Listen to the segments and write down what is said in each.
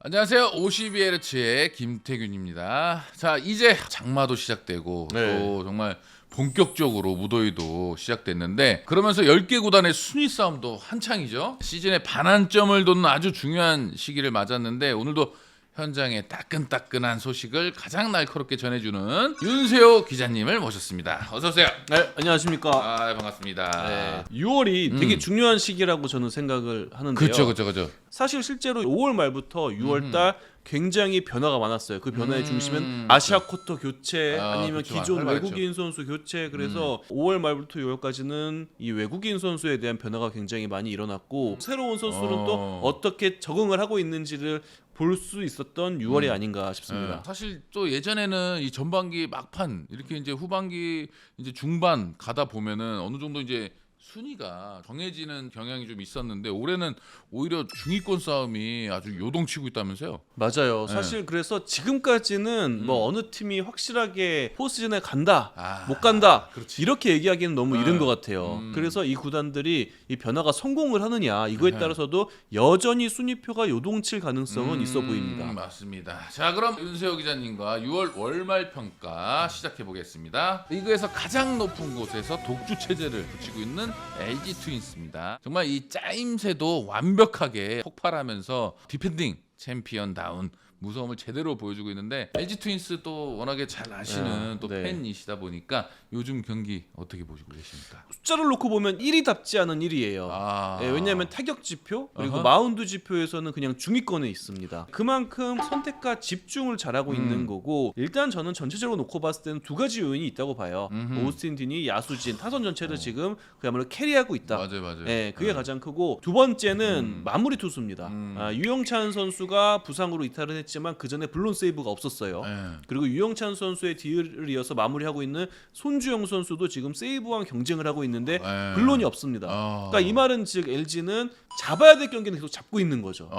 안녕하세요. 52Hz의 김태균입니다. 자, 이제 장마도 시작되고 또 정말 본격적으로 무더위도 시작됐는데 그러면서 10개 구단의 순위 싸움도 한창이죠. 시즌의 반환점을 돋는 아주 중요한 시기를 맞았는데 오늘도 현장에 따끈따끈한 소식을 가장 날카롭게 전해주는 윤세호 기자님을 모셨습니다. 어서 오세요. 네, 안녕하십니까. 반갑습니다. 6월이 되게 중요한 시기라고 저는 생각을 하는데요. 그렇죠. 사실 실제로 5월 말부터 6월 달 굉장히 변화가 많았어요. 그 변화의 중심은 아시아 쿼터 교체 아니면 그렇죠. 기존 활발했죠. 외국인 선수 교체. 그래서 5월 말부터 6월까지는 이 외국인 선수에 대한 변화가 굉장히 많이 일어났고 새로운 선수는 또 어떻게 적응을 하고 있는지를 볼 수 있었던 6월이 아닌가 싶습니다. 사실 또 예전에는 이 전반기 막판 이렇게 이제 후반기 이제 중반 가다 보면은 어느 정도 이제 순위가 정해지는 경향이 좀 있었는데 올해는 오히려 중위권 싸움이 아주 요동치고 있다면서요? 맞아요. 사실 그래서 지금까지는 뭐 어느 팀이 확실하게 포스트전에 간다, 못 간다 그렇지. 이렇게 얘기하기는 너무 이른 것 같아요. 그래서 이 구단들이 이 변화가 성공을 하느냐 이거에 따라서도 여전히 순위표가 요동칠 가능성은 있어 보입니다. 맞습니다. 자, 그럼 윤세호 기자님과 6월 월말 평가 시작해 보겠습니다. 리그에서 가장 높은 곳에서 독주 체제를 붙이고 있는 LG 트윈스입니다. 정말 이 짜임새도 완벽하게 폭발하면서 디펜딩 챔피언다운 무서움을 제대로 보여주고 있는데 LG 트윈스 또 워낙에 잘 아시는 또 네. 팬이시다 보니까 요즘 경기 어떻게 보시고 계십니까? 숫자를 놓고 보면 1위답지 않은 1위예요. 왜냐하면 타격 지표 그리고 마운드 지표에서는 그냥 중위권에 있습니다. 그만큼 선택과 집중을 잘하고 있는 거고 일단 저는 전체적으로 놓고 봤을 때는 두 가지 요인이 있다고 봐요. 오스틴 딘이 야수진 타선 전체를 지금 그야말로 캐리하고 있다. 맞아요. 그게 가장 크고 두 번째는 마무리 투수입니다. 유영찬 선수가 부상으로 이탈을 했지만 그 전에 블론 세이브가 없었어요. 그리고 유영찬 선수의 뒤를 이어서 마무리하고 있는 손주영 선수도 지금 세이브왕 경쟁을 하고 있는데 블론이 없습니다. 그러니까 이 말은 즉 LG는 잡아야 될 경기는 계속 잡고 있는 거죠.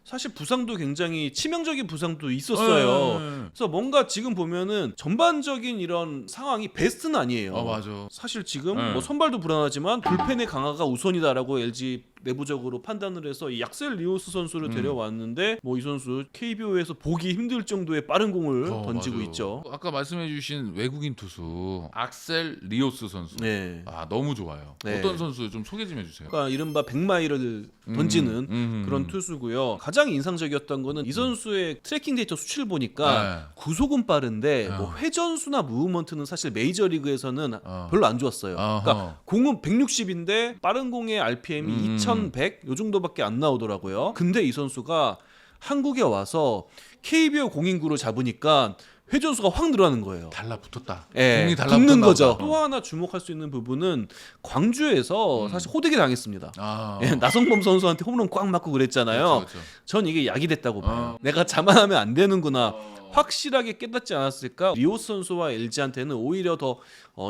사실 부상도 굉장히 치명적인 부상도 있었어요. 그래서 뭔가 지금 보면은 전반적인 이런 상황이 베스트는 아니에요. 맞아. 사실 지금 뭐 선발도 불안하지만 불펜의 강화가 우선이다라고 LG 내부적으로 판단을 해서 이 약셀 리오스 선수를 데려왔는데 뭐 이 선수 KBO에서 보기 힘들 정도의 빠른 공을 던지고 맞아요. 있죠. 아까 말씀해주신 외국인 투수 악셀 리오스 선수. 네. 너무 좋아요. 네. 어떤 선수 좀 소개 좀 해주세요. 그러니까 이른바 100마일을 던지는 그런 투수고요. 가장 인상적이었던 거는 이 선수의 트래킹 데이터 수치를 보니까 구속은 빠른데 뭐 회전수나 무브먼트는 사실 메이저리그에서는 별로 안 좋았어요. 그러니까 공은 160인데 빠른 공의 RPM이 2100 요 정도밖에 안 나오더라고요. 근데 이 선수가 한국에 와서 KBO 공인구를 잡으니까 회전수가 확 늘어나는 거예요. 달라붙었다. 예, 공이 붙는 달라붙었나 거죠. 보다. 또 하나 주목할 수 있는 부분은 광주에서 사실 호되게 당했습니다. 네. 나성범 선수한테 홈런 꽉 맞고 그랬잖아요. 그렇죠. 전 이게 약이 됐다고 봐요. 내가 자만하면 안 되는구나. 확실하게 깨닫지 않았을까? 리오스 선수와 LG한테는 오히려 더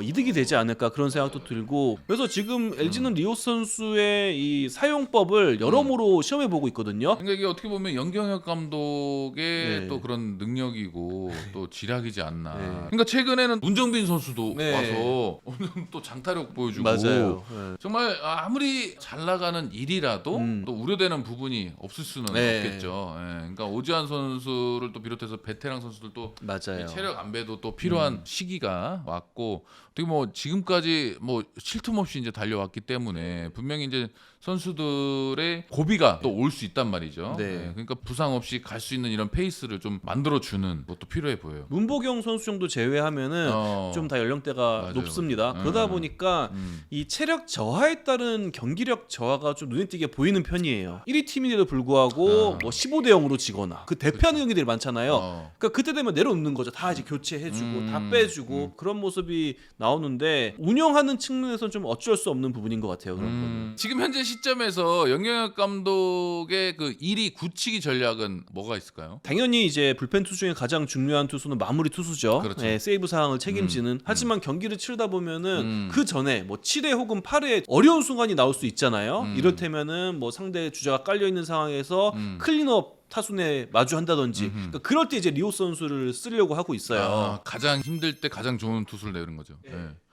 이득이 되지 않을까 그런 생각도 들고 그래서 지금 LG는 리오스 선수의 이 사용법을 여러모로 시험해 보고 있거든요. 그러니까 이게 어떻게 보면 연경혁 감독의 네. 또 그런 능력이고 또 지략이지 않나. 네. 그러니까 최근에는 문정빈 선수도 네. 와서 오늘 또 장타력 보여주고 맞아요. 정말 아무리 잘 나가는 일이라도 또 우려되는 부분이 없을 수는 네. 없겠죠. 그러니까 오지환 선수를 또 비롯해서 베테랑 선수들도 맞아요. 체력 안배도 또 필요한 시기가 왔고 어떻게 뭐 지금까지 뭐 쉴 틈 없이 이제 달려왔기 때문에 분명히 이제 선수들의 고비가 또 올 수 있단 말이죠. 네. 그러니까 부상 없이 갈 수 있는 이런 페이스를 좀 만들어주는 것도 필요해 보여요. 문보경 선수 정도 제외하면은 좀 다 연령대가 맞아요. 높습니다. 그러다 보니까 이 체력 저하에 따른 경기력 저하가 좀 눈에 띄게 보이는 편이에요. 1위 팀인데도 불구하고 뭐 15대 0으로 지거나 그 대표하는 경기들이 많잖아요. 그러니까 그때 되면 내려놓는 거죠. 다 이제 교체해주고 다 빼주고 그런 모습이 나오는데 운영하는 측면에서는 좀 어쩔 수 없는 부분인 것 같아요. 그런 거는. 지금 현재 시점에서 연경혁 감독의 그 1위 굳히기 전략은 뭐가 있을까요? 당연히 이제 불펜 투수 중에 가장 중요한 투수는 마무리 투수죠. 그렇죠. 예, 세이브 상황을 책임지는. 하지만 경기를 치르다 보면은 그 전에 뭐 7회 혹은 8회 어려운 순간이 나올 수 있잖아요. 이를테면은 뭐 상대 주자가 깔려 있는 상황에서 클린업 타순에 마주한다든지 그러니까 그럴 때 이제 리오스 선수를 쓰려고 하고 있어요. 가장 힘들 때 가장 좋은 투수를 내는 거죠.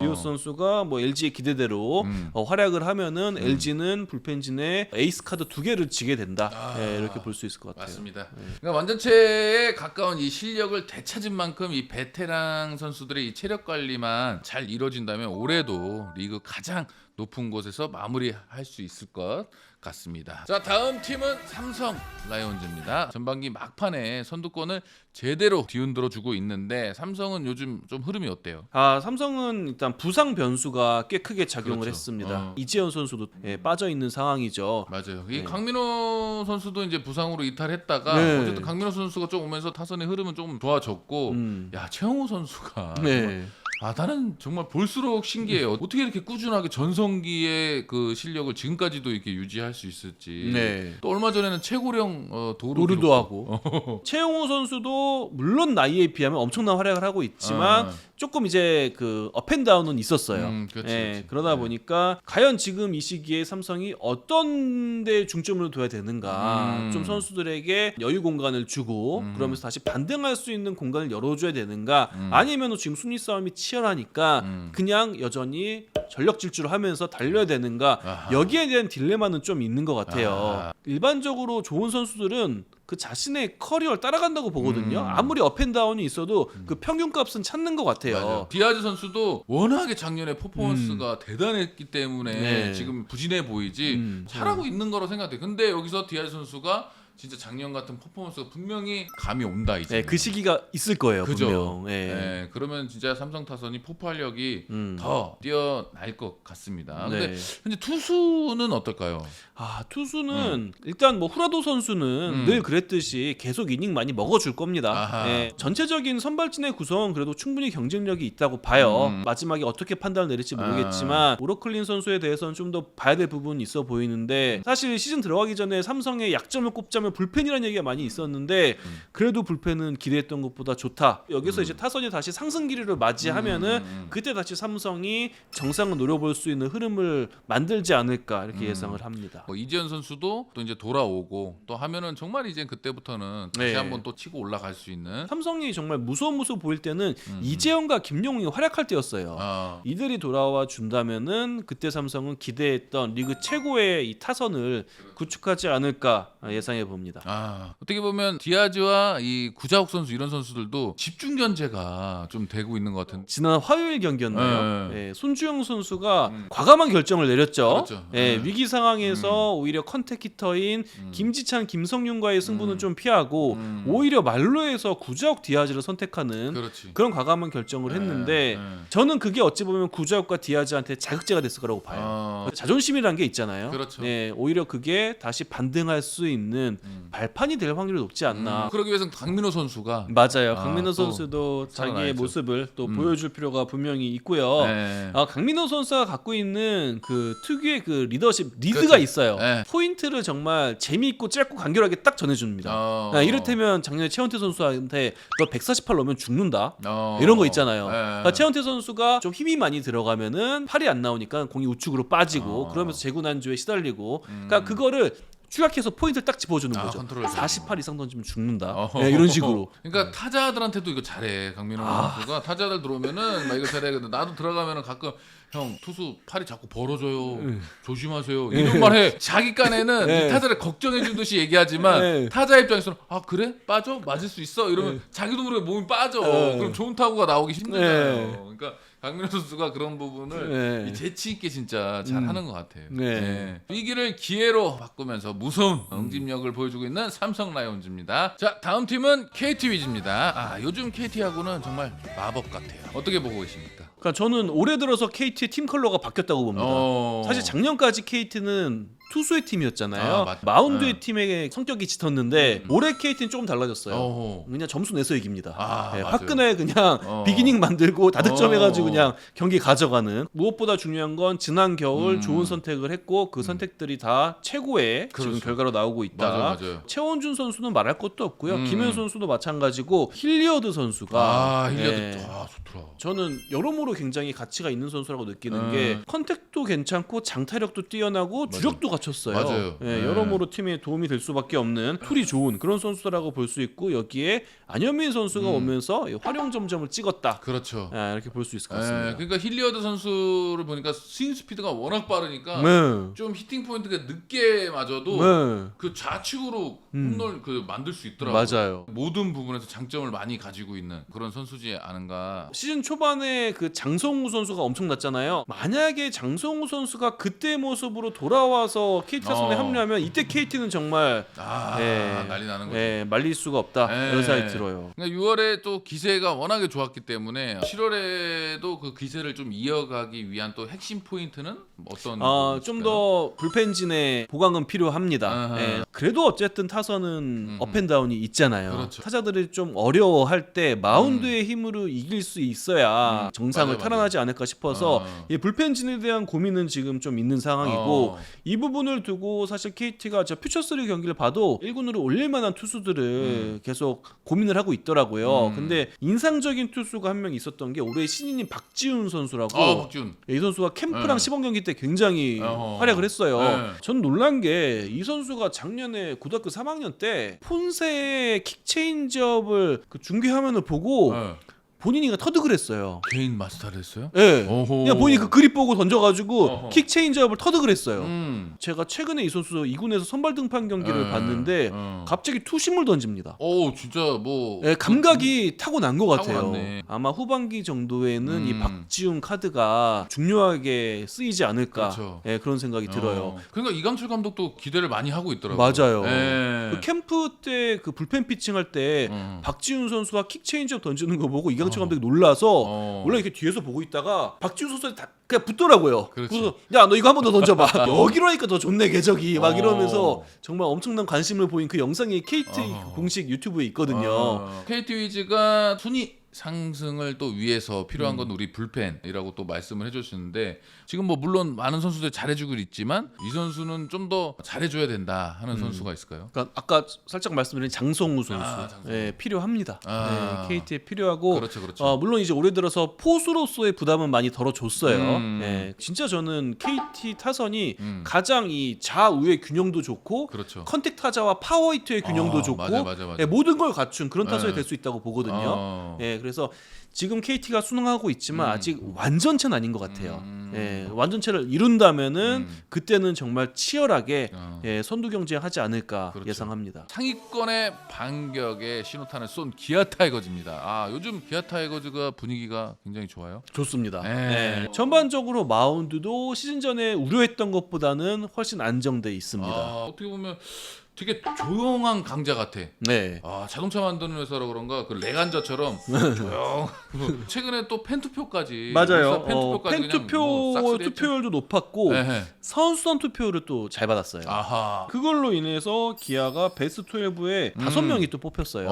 리오스 선수가 뭐 LG의 기대대로 활약을 하면은 LG는 불펜진에 에이스 카드 2개를 지게 된다. 이렇게 볼 수 있을 것 같아요. 맞습니다. 그러니까 완전체에 가까운 이 실력을 되찾은 만큼 이 베테랑 선수들의 이 체력 관리만 잘 이루어진다면 올해도 리그 가장 높은 곳에서 마무리할 수 있을 것 같습니다. 자, 다음 팀은 삼성 라이온즈입니다. 전반기 막판에 선두권을 제대로 뒤흔들어 주고 있는데 삼성은 요즘 좀 흐름이 어때요? 삼성은 일단 부상 변수가 꽤 크게 작용을 그렇죠. 했습니다. 이재현 선수도 빠져 있는 상황이죠. 맞아요. 이 강민호 선수도 이제 부상으로 이탈했다가 어쨌든 강민호 선수가 좀 오면서 타선의 흐름은 조금 좋아졌고, 야 최영호 선수가 나는 정말 볼수록 신기해요. 어떻게 이렇게 꾸준하게 전성기의 그 실력을 지금까지도 이렇게 유지할 수 있을지. 또 얼마 전에는 최고령 도루도 하고 최영호 선수도 물론 나이에 비하면 엄청난 활약을 하고 있지만 조금 이제 그 업앤다운은 있었어요. 그렇지. 그러다 보니까 과연 지금 이 시기에 삼성이 어떤 데 중점을 둬야 되는가, 좀 선수들에게 여유 공간을 주고 그러면서 다시 반등할 수 있는 공간을 열어줘야 되는가, 아니면 지금 순위 싸움이 치열하니까 그냥 여전히 전력 질주를 하면서 달려야 되는가, 여기에 대한 딜레마는 좀 있는 것 같아요. 일반적으로 좋은 선수들은 그 자신의 커리어를 따라간다고 보거든요. 아무리 업앤다운이 있어도 그 평균값은 찾는 것 같아요. 맞아요. 디아즈 선수도 워낙에 작년에 퍼포먼스가 대단했기 때문에 지금 부진해 보이지 잘하고 있는 거로 생각돼. 근데 여기서 디아즈 선수가 진짜 작년 같은 퍼포먼스가 분명히 감이 온다 이제. 그 시기가 있을 거예요. 그죠. 분명. 그러면 진짜 삼성 타선이 폭발력이 더 뛰어날 것 같습니다. 근데 현재 투수는 어떨까요? 투수는 일단 뭐 후라도 선수는 늘 그랬듯이 계속 이닝 많이 먹어줄 겁니다. 전체적인 선발진의 구성은 그래도 충분히 경쟁력이 있다고 봐요. 마지막에 어떻게 판단을 내릴지 모르겠지만 오로클린 선수에 대해서는 좀 더 봐야 될 부분이 있어 보이는데, 사실 시즌 들어가기 전에 삼성의 약점을 꼽자면 불펜이라는 얘기가 많이 있었는데 그래도 불펜은 기대했던 것보다 좋다. 여기서 이제 타선이 다시 상승 기류를 맞이하면은 그때 다시 삼성이 정상을 노려볼 수 있는 흐름을 만들지 않을까 이렇게 예상을 합니다. 이재현 선수도 또 이제 돌아오고 또 하면은 정말 이제 그때부터는 다시 한번 또 치고 올라갈 수 있는. 삼성이 정말 무서운 모습 보일 때는 이재현과 김용웅이 활약할 때였어요. 이들이 돌아와 준다면은 그때 삼성은 기대했던 리그 최고의 이 타선을 구축하지 않을까 예상해 봅니다. 어떻게 보면 디아즈와 이 구자욱 선수 이런 선수들도 집중 견제가 좀 되고 있는 것 같은. 지난 화요일 경기였나요? 손주영 선수가 과감한 결정을 내렸죠. 그렇죠. 위기 상황에서 오히려 컨택히터인 김지찬, 김성윤과의 승부는 좀 피하고 오히려 말로에서 구자욱 디아즈를 선택하는 그런 과감한 결정을 했는데 저는 그게 어찌 보면 구자욱과 디아즈한테 자극제가 됐을 거라고 봐요. 자존심이라는 게 있잖아요. 그렇죠. 오히려 그게 다시 반등할 수 있는 발판이 될 확률이 높지 않나. 그러기 위해서는 강민호 선수가 맞아요. 강민호 선수도 자기의 모습을 또 보여줄 필요가 분명히 있고요. 강민호 선수가 갖고 있는 그 특유의 그 리드가 있어요. 포인트를 정말 재미있고 짧고 간결하게 딱 전해줍니다. 이를테면 작년에 최원태 선수한테 너 148 넣으면 죽는다 이런 거 있잖아요. 최원태 선수가 좀 힘이 많이 들어가면은 팔이 안 나오니까 공이 우측으로 빠지고 그러면서 재구난조에 시달리고, 그러니까 그거를 추격해서 포인트를 딱 짚어주는 거죠. 48 이상 던지면 죽는다. 이런 식으로. 그러니까 타자들한테도 이거 잘해. 강민호 선수가 타자들 들어오면은 막 이거 잘해. 근데 나도 들어가면은 가끔 형 투수 팔이 자꾸 벌어져요. 조심하세요. 이런 말 해. 자기 깐에는 이 타자를 걱정해 주듯이 얘기하지만 타자 입장에서는 그래? 빠져? 맞을 수 있어? 이러면 자기도 모르게 몸이 빠져. 그럼 좋은 타구가 나오기 힘들잖아요. 그러니까 강민호 선수가 그런 부분을 재치 있게 진짜 잘하는 것 같아요. 위기를 기회로 바꾸면서 무서운 응집력을 보여주고 있는 삼성 라이온즈입니다. 자, 다음 팀은 KT 위즈입니다. 요즘 KT하고는 정말 마법 같아요. 어떻게 보고 계십니까? 그러니까 저는 올해 들어서 KT의 팀 컬러가 바뀌었다고 봅니다. 사실 작년까지 KT는 투수의 팀이었잖아요. 마운드의 팀의 성격이 짙었는데 올해 KT는 조금 달라졌어요. 그냥 점수 내서 이깁니다. 화끈하게 그냥 비기닝 만들고 다득점해가지고 그냥 경기 가져가는. 무엇보다 중요한 건 지난 겨울 좋은 선택을 했고 그 선택들이 다 최고의 지금 결과로 나오고 있다. 맞아요. 최원준 선수는 말할 것도 없고요. 김현 선수도 마찬가지고 힐리어드 선수가 힐리어드 좋더라. 저는 여러모로 굉장히 가치가 있는 선수라고 느끼는 게 컨택도 괜찮고 장타력도 뛰어나고 주력도 갖췄어요. 맞아요. 예, 여러모로 팀에 도움이 될 수밖에 없는 툴이 좋은 그런 선수라고 볼 수 있고 여기에 안현민 선수가 오면서 활용 점점을 찍었다. 그렇죠. 예, 이렇게 볼 수 있을 것 같습니다. 그러니까 힐리어드 선수를 보니까 스윙 스피드가 워낙 빠르니까 네. 좀 히팅 포인트가 늦게 맞아도 네. 그 좌측으로 홈런 그 만들 수 있더라고요. 맞아요. 모든 부분에서 장점을 많이 가지고 있는 그런 선수지 않은가. 시즌 초반에 그 장성우 선수가 엄청났잖아요. 만약에 장성우 선수가 그때 모습으로 돌아와서 KT 타선에 합류하면 이때 KT는 정말 난리 나는 거죠. 말릴 수가 없다 이런 생각이 들어요. 그러니까 6월에 또 기세가 워낙에 좋았기 때문에 7월에도 그 기세를 좀 이어가기 위한 또 핵심 포인트는 어떤? 좀 더 불펜진의 보강은 필요합니다. 예, 그래도 어쨌든 타선은 업앤다운이 있잖아요. 그렇죠. 타자들이 좀 어려워할 때 마운드의 힘으로 이길 수 있어야 정상을 맞아요, 탈환하지 않을까 싶어서 이 불펜진에 대한 고민은 지금 좀 있는 상황이고 이 부분을 두고 사실 KT가 저 퓨처3 경기를 봐도 1군으로 올릴 만한 투수들을 계속 고민을 하고 있더라고요. 근데 인상적인 투수가 한 명 있었던 게 올해 신인인 박지훈 선수라고. 박지훈. 이 선수가 캠프랑 시범 경기 때 굉장히 활약을 했어요. 전 놀란 게 이 선수가 작년에 고등학교 3학년 때 폰세의 킥 체인지업을 그 중계 화면을 보고 본인이 터득을 했어요. 개인 마스터를 했어요? 예. 오호. 그냥 본인이 그 그립 보고 던져가지고 킥 체인지업을 터득을 했어요. 음. 제가 최근에 이 선수 2군에서 선발 등판 경기를 봤는데 갑자기 투심을 던집니다. 오 진짜 뭐 예, 감각이 타고난 것 같아요. 타고났네. 아마 후반기 정도에는 이 박지훈 카드가 중요하게 쓰이지 않을까 그렇죠. 예, 그런 생각이 들어요. 그러니까 이강철 감독도 기대를 많이 하고 있더라고요. 맞아요. 예. 그 캠프 때 그 불펜 피칭할 때 박지훈 선수가 킥 체인지업 던지는 거 보고 이강철 감독이 놀라서 원래 이렇게 뒤에서 보고 있다가 박지훈 선수한테 다 그냥 붙더라고요. 그렇지. 그래서 야 너 이거 한 번 더 던져봐. 여기로 하니까 더 좋네 궤적이 막 이러면서 정말 엄청난 관심을 보인 그 영상이 KT 공식 유튜브에 있거든요. KT 위즈가 순위 상승을 또 위해서 필요한 건 우리 불펜이라고 또 말씀을 해주시는데 지금 뭐 물론 많은 선수들 잘해주고 있지만 이 선수는 좀 더 잘해줘야 된다 하는 선수가 있을까요? 그러니까 아까 살짝 말씀드린 장성우 선수 장성우. 예, 필요합니다. KT에 필요하고 그렇죠. 물론 이제 올해 들어서 포수로서의 부담은 많이 덜어줬어요. 예, 진짜 저는 KT 타선이 가장 이 좌우의 균형도 좋고 그렇죠. 컨택 타자와 파워 히트의 균형도 좋고 맞아. 예, 모든 걸 갖춘 그런 타선이 될 수 있다고 보거든요. 예, 그래서 지금 KT가 순항하고 있지만 아직 완전체는 아닌 것 같아요. 예, 완전체를 이룬다면은 그때는 정말 치열하게 예, 선두 경쟁하지 않을까 그렇죠. 예상합니다. 상위권의 반격에 신호탄을 쏜 기아 타이거즈입니다. 요즘 기아 타이거즈가 분위기가 굉장히 좋아요. 좋습니다. 네. 예, 전반적으로 마운드도 시즌 전에 우려했던 것보다는 훨씬 안정돼 있습니다. 어떻게 보면 되게 조용한 강자 같아. 네. 자동차 만드는 회사라 그런가 그 레간자처럼 조용. 최근에 또 팬투표까지 맞아요. 팬투표까지 팬투표 투표율도 높았고 네. 선수단 투표율을 또 잘 받았어요. 아하. 그걸로 인해서 기아가 베스트 12에 5명이 또 뽑혔어요.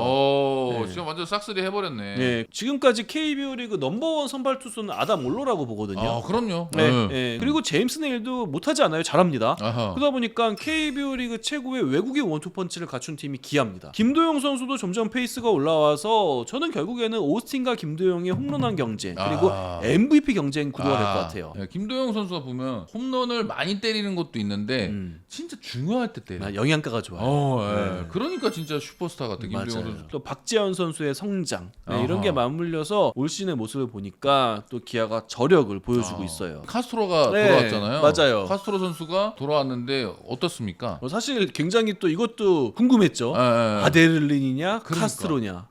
네. 지금 완전 싹쓸이 해버렸네. 네, 지금까지 KBO 리그 넘버원 선발 투수는 아담 올로라고 보거든요. 그럼요. 네, 네. 그리고 제임스 네일도 못하지 않아요. 잘합니다. 아하. 그러다 보니까 KBO 리그 최고의 외국인 원투펀치를 갖춘 팀이 기아입니다. 김도영 선수도 점점 페이스가 올라와서 저는 결국에는 오스틴과 김도영의 홈런왕 경쟁 그리고 MVP 경쟁 구도가 될 것 같아요. 네, 김도영 선수가 보면 홈런을 많이 때리는 것도 있는데 진짜 중요할 때 때려. 영양가가 좋아요. 그러니까 진짜 슈퍼스타 같아 김도영 맞아요. 선수. 또 박재현 선수의 성장 이런 게 맞물려서 올 시즌의 모습을 보니까 또 기아가 저력을 보여주고 있어요. 카스트로가 네, 돌아왔잖아요. 맞아요. 카스트로 선수가 돌아왔는데 어떻습니까? 사실 굉장히 또 이것도 궁금했죠. 아데를린이냐 카스트로냐.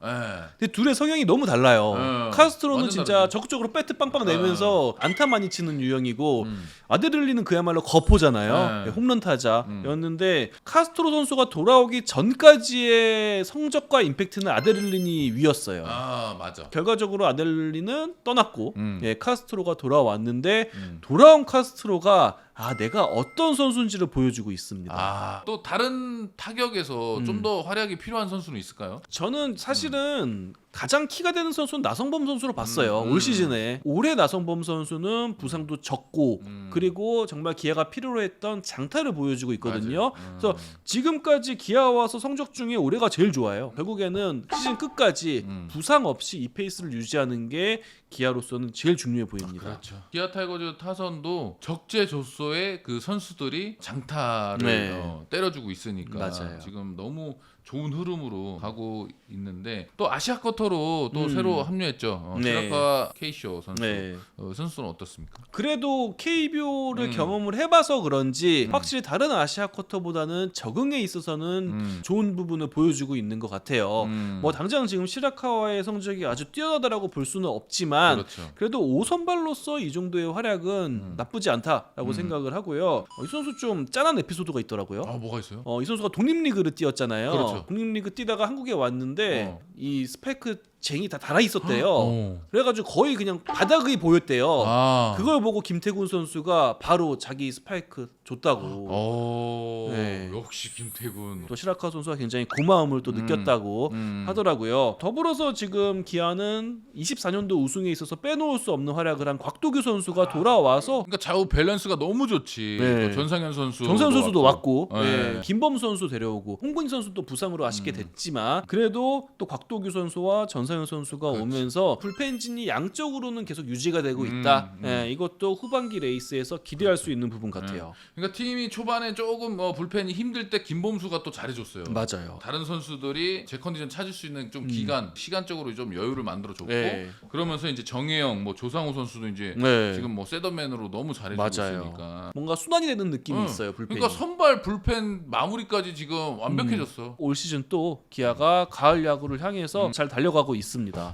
근데 둘의 성향이 너무 달라요. 카스트로는 진짜 다르지. 적극적으로 배트 빵빵 내면서 안타 많이 치는 유형이고 아데를린은 그야말로 거포잖아요. 홈런 타자였는데 카스트로 선수가 돌아오기 전까지의 성적과 임팩트는 아데를린이 위였어요. 맞아. 결과적으로 아데를린은 떠났고 카스트로가 돌아왔는데 돌아온 카스트로가 내가 어떤 선수인지를 보여주고 있습니다. 또 다른 타격에서 좀 더 활약이 필요한 선수는 있을까요? 저는 사실은 가장 키가 되는 선수는 나성범 선수로 봤어요. 올 시즌에. 올해 나성범 선수는 부상도 적고 그리고 정말 기아가 필요로 했던 장타를 보여주고 있거든요. 그래서 지금까지 기아 와서 성적 중에 올해가 제일 좋아요. 결국에는 시즌 끝까지 부상 없이 이 페이스를 유지하는 게 기아로서는 제일 중요해 보입니다. 그렇죠. 기아 타이거즈 타선도 적재조소 벌써의 그 선수들이 장타를 네. 때려주고 있으니까 맞아요. 지금 너무 좋은 흐름으로 가고 있는데 또 아시아 쿼터로 또 새로 합류했죠. 네. 시라카와 케이쇼 선수. 네. 선수는 어떻습니까? 그래도 KBO를 경험을 해봐서 그런지 확실히 다른 아시아 쿼터보다는 적응에 있어서는 좋은 부분을 보여주고 있는 것 같아요. 뭐 당장 지금 시라카와의 성적이 아주 뛰어나다라고 볼 수는 없지만 그렇죠. 그래도 5선발로서 이 정도의 활약은 나쁘지 않다라고 생각을 하고요. 이 선수 좀 짠한 에피소드가 있더라고요. 아, 뭐가 있어요? 이 선수가 독립리그를 뛰었잖아요. 그렇죠. 독립리그 뛰다가 한국에 왔는데 이 스파이크 쟁이 다 달아 있었대요. 어. 그래가지고 거의 그냥 바닥이 보였대요. 아. 그걸 보고 김태군 선수가 바로 자기 스파이크 줬다고. 네. 역시 김태군. 또 시라카 선수가 굉장히 고마움을 또 느꼈다고 하더라고요. 더불어서 지금 기아는 24년도 우승에 있어서 빼놓을 수 없는 활약을 한 곽도규 선수가 돌아와서 그러니까 좌우 밸런스가 너무 좋지. 네. 또 전상현 선수. 정상 선수도 왔고 네. 네. 김범 선수 데려오고 홍근희 선수도 부상으로 아쉽게 됐지만 그래도 또 곽도규 선수와 전상현 선수가 오면서 불펜진이 양적으로는 계속 유지가 되고 있다. 네, 이것도 후반기 레이스에서 기대할 수 있는 부분 같아요. 그러니까 팀이 초반에 조금 불펜이 힘들 때 김범수가 또 잘해줬어요. 맞아요. 다른 선수들이 제 컨디션 찾을 수 있는 좀 시간적으로 좀 여유를 만들어줬고 네. 그러면서 이제 정혜영, 뭐 조상우 선수도 이제 네. 지금 뭐 세더맨으로 너무 잘해주고 맞아요. 있으니까. 뭔가 순환이 되는 느낌이 있어요. 불펜이. 그러니까 선발 불펜 마무리까지 지금 완벽해졌어. 올 시즌 또 기아가 가을 야구를 향해서 잘 달려가고 있습니다.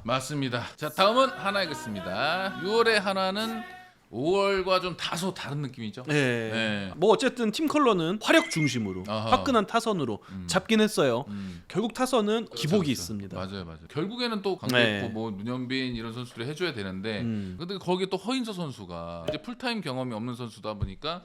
맞습니다. 자, 다음은 하나이겠습니다. 6월의 하나는 5월과 좀 다소 다른 느낌이죠. 네. 네. 뭐 어쨌든 팀 컬러는 화력 중심으로 아하. 화끈한 타선으로 잡긴 했어요. 결국 타선은 기복이 그렇죠. 있습니다. 맞아요. 결국에는 또 강백호, 네. 뭐 문현빈 이런 선수들이 해줘야 되는데, 근데 거기에 또 허인서 선수가 이제 풀타임 경험이 없는 선수다 보니까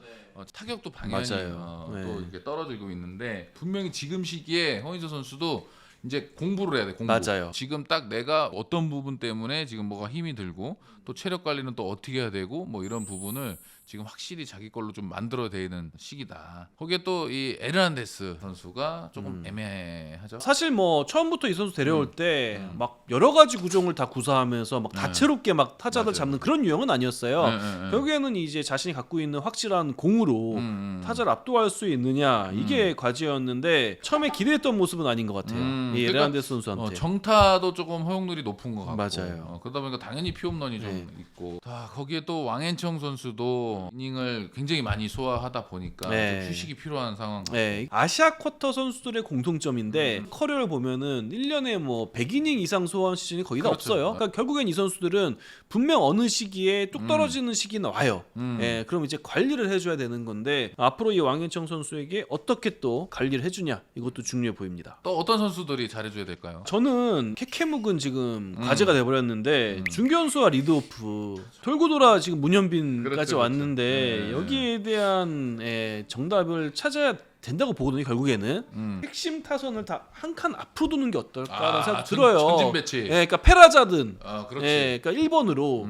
타격도 방향이 맞아요. 네. 또 이렇게 떨어지고 있는데 분명히 지금 시기에 허인서 선수도 이제 공부를 해야 돼. 공부. 맞아요. 지금 딱 내가 어떤 부분 때문에 지금 뭐가 힘이 들고 또 체력 관리는 또 어떻게 해야 되고 뭐 이런 부분을 지금 확실히 자기 걸로 좀 만들어야 되는 시기다. 거기에 또 이 에르난데스 선수가 조금 애매하죠. 사실 뭐 처음부터 이 선수 데려올 때 막 여러 가지 구종을 다 구사하면서 막 다채롭게 막 타자들 맞아요. 잡는 그런 유형은 아니었어요. 네. 결국에는 이제 자신이 갖고 있는 확실한 공으로 타자를 압도할 수 있느냐 이게 과제였는데 처음에 기대했던 모습은 아닌 것 같아요. 이 그러니까, 에르난데스 선수한테. 정타도 조금 허용률이 높은 것 같고 맞아요. 그러다 보니까 당연히 피홈런이 좀 네. 있고 거기에 또 왕앤청 선수도 이닝을 굉장히 많이 소화하다 보니까 네. 좀 휴식이 필요한 상황 같고 네, 아시아 쿼터 선수들의 공통점인데 커리어를 보면은 1년에 뭐 100이닝 이상 소화한 시즌이 거의 다 그렇죠. 없어요. 그러니까 결국엔 이 선수들은 분명 어느 시기에 뚝 떨어지는 시기는 와요. 예, 그럼 이제 관리를 해줘야 되는 건데 앞으로 이 왕현청 선수에게 어떻게 또 관리를 해주냐 이것도 중요해 보입니다. 또 어떤 선수들이 잘해줘야 될까요? 저는 케케묵은 지금 과제가 돼버렸는데 중견수와 리드오프 돌고 돌아 지금 문현빈까지 그렇죠. 왔는데 네. 여기에 대한 정답을 찾아야 된다고 보거든요. 결국에는 핵심 타선을 다 한 칸 앞으로 두는 게 어떨까라는 생각 들어요. 전진 배치. 예, 그러니까 페라자든, 그렇지. 예, 그러니까 1번으로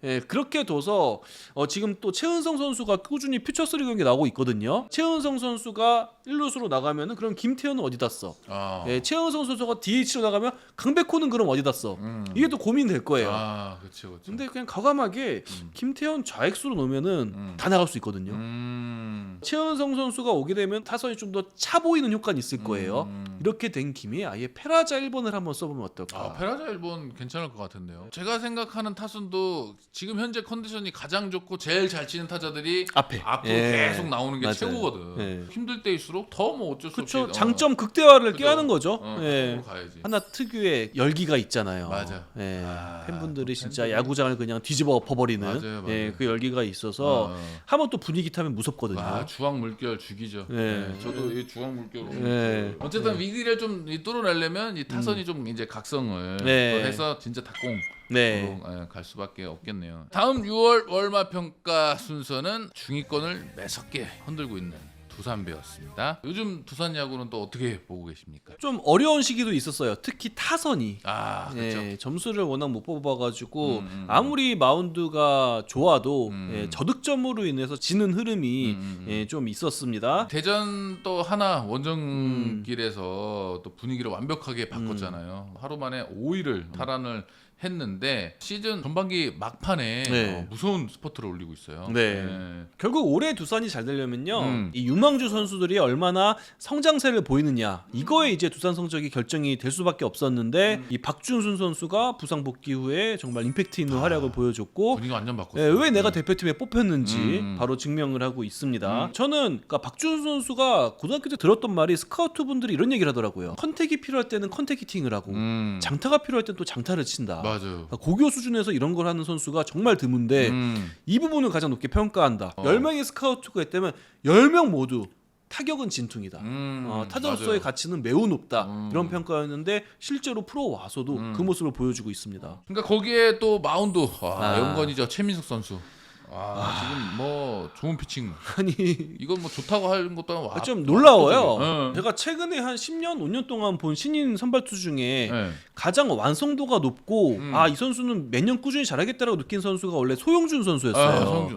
예, 그렇게 둬서 지금 또 최은성 선수가 꾸준히 퓨처3 경기 나오고 있거든요. 최은성 선수가 1루수로 나가면은 그럼 김태현은 어디다 써? 예, 최은성 선수가 DH로 나가면 강백호는 그럼 어디다 써? 이게 또 고민될 거예요. 그렇죠. 근데 그냥 과감하게 김태현 좌익수로 놓으면은 다 나갈 수 있거든요. 최은성 선수가 오게 되면 타선이 좀 더 차 보이는 효과는 있을 거예요. 이렇게 된 김에 아예 페라자 1번을 한번 써보면 어떨까? 페라자 1번 괜찮을 것 같은데요. 제가 생각하는 타순도 지금 현재 컨디션이 가장 좋고 제일 잘 치는 타자들이 앞으로 계속 나오는 게 맞아요. 최고거든. 예. 힘들 때일수록 더 뭐 어쩔 수 없이 그렇죠. 장점 극대화를 그죠. 꾀하는 거죠. 예. 앞으로 가야지. 하나 특유의 열기가 있잖아요. 맞아. 예. 팬분들이 또 진짜 팬들이- 야구장을 그냥 뒤집어 엎어버리는 맞아요. 예, 그 열기가 있어서 한번 또 분위기 타면 무섭거든요. 주황 물결 죽이죠. 예. 저도 이 주황 물결. 예. 어쨌든 위기를 좀 뚫어내려면 이 타선이 좀 이제 각성을 네. 또 해서 진짜 닭공. 네. 갈 수밖에 없겠네요. 다음 6월 월마 평가 순서는 중위권을 매섭게 흔들고 있는 두산배였습니다. 요즘 두산 야구는 또 어떻게 보고 계십니까? 좀 어려운 시기도 있었어요. 특히 타선이. 그렇죠. 예, 점수를 워낙 못 뽑아가지고 아무리 마운드가 좋아도 저득점으로 인해서 지는 흐름이 좀 있었습니다. 대전 또 하나 원정길에서 또 분위기를 완벽하게 바꿨잖아요. 하루 만에 5위를 탈환을 했는데 시즌 전반기 막판에 네. 무서운 스퍼트를 올리고 있어요. 네. 결국 올해 두산이 잘 되려면요, 이 유망주 선수들이 얼마나 성장세를 보이느냐, 이거에 이제 두산 성적이 결정이 될 수밖에 없었는데 이 박준순 선수가 부상 복귀 후에 정말 임팩트 있는 활약을 보여줬고 분위기 완전 바꿨어요. 왜 내가 대표팀에 뽑혔는지 바로 증명을 하고 있습니다. 저는 그러니까 박준순 선수가 고등학교 때 들었던 말이 스카우트 분들이 이런 얘기를 하더라고요. 컨택이 필요할 때는 컨택히팅을 하고 장타가 필요할 때는 또 장타를 친다. 맞아요. 그러니까 고교 수준에서 이런 걸 하는 선수가 정말 드문데 이 부분을 가장 높게 평가한다. 10명의 스카우트가 있다면 10명 모두 타격은 진퉁이다. 타자로서의 가치는 매우 높다. 이런 평가였는데 실제로 프로 와서도 그 모습을 보여주고 있습니다. 그러니까 거기에 또 마운드 영건이죠. 최민석 선수. 지금 뭐 좋은 피칭. 아니 이건 뭐 좋다고 하는 것도 좀 놀라워요. 제가 최근에 한 10년, 5년 동안 본 신인 선발 투수 중에 가장 완성도가 높고 이 선수는 매년 꾸준히 잘하겠다라고 느낀 선수가 원래 소용준 선수였어요.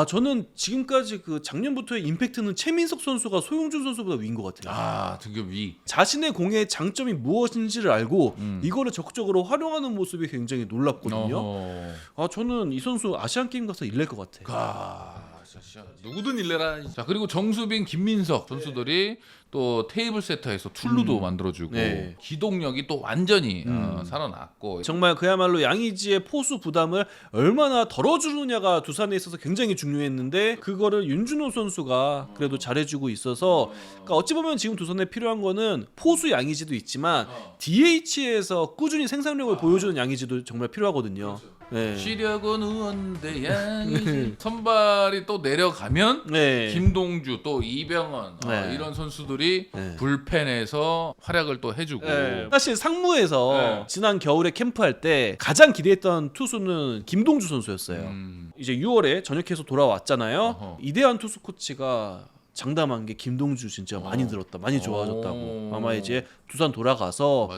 저는 지금까지 그 작년부터의 임팩트는 최민석 선수가 소용준 선수보다 위인 것 같아요. 등급 위. 자신의 공의 장점이 무엇인지를 알고 이거를 적극적으로 활용하는 모습이 굉장히 놀랍거든요. 저는 이 선수 아시안 게임 가서 일낼 것 같아. 진짜 누구든 일내라. 자, 그리고 정수빈, 김민석 선수들이 또 테이블 세터에서 툴루도 만들어주고 기동력이 또 완전히 살아났고 정말 그야말로 양의지의 포수 부담을 얼마나 덜어주느냐가 두산에 있어서 굉장히 중요했는데 그거를 윤준호 선수가 그래도 잘해주고 있어서 그러니까 어찌 보면 지금 두산에 필요한 거는 포수 양의지도 있지만 DH에서 꾸준히 생산력을 보여주는 양의지도 정말 필요하거든요. 시력은 의원대 양이지. 선발이 또 내려가면 김동주 또 이병헌 이런 선수들이 불펜에서 활약을 또 해주고 사실 상무에서 지난 겨울에 캠프할 때 가장 기대했던 투수는 김동주 선수였어요. 이제 6월에 전역해서 돌아왔잖아요. 이대한 투수 코치가 장담한 게 김동주 진짜 많이 들었다, 많이 좋아졌다고. 아마 이제 두산 돌아가서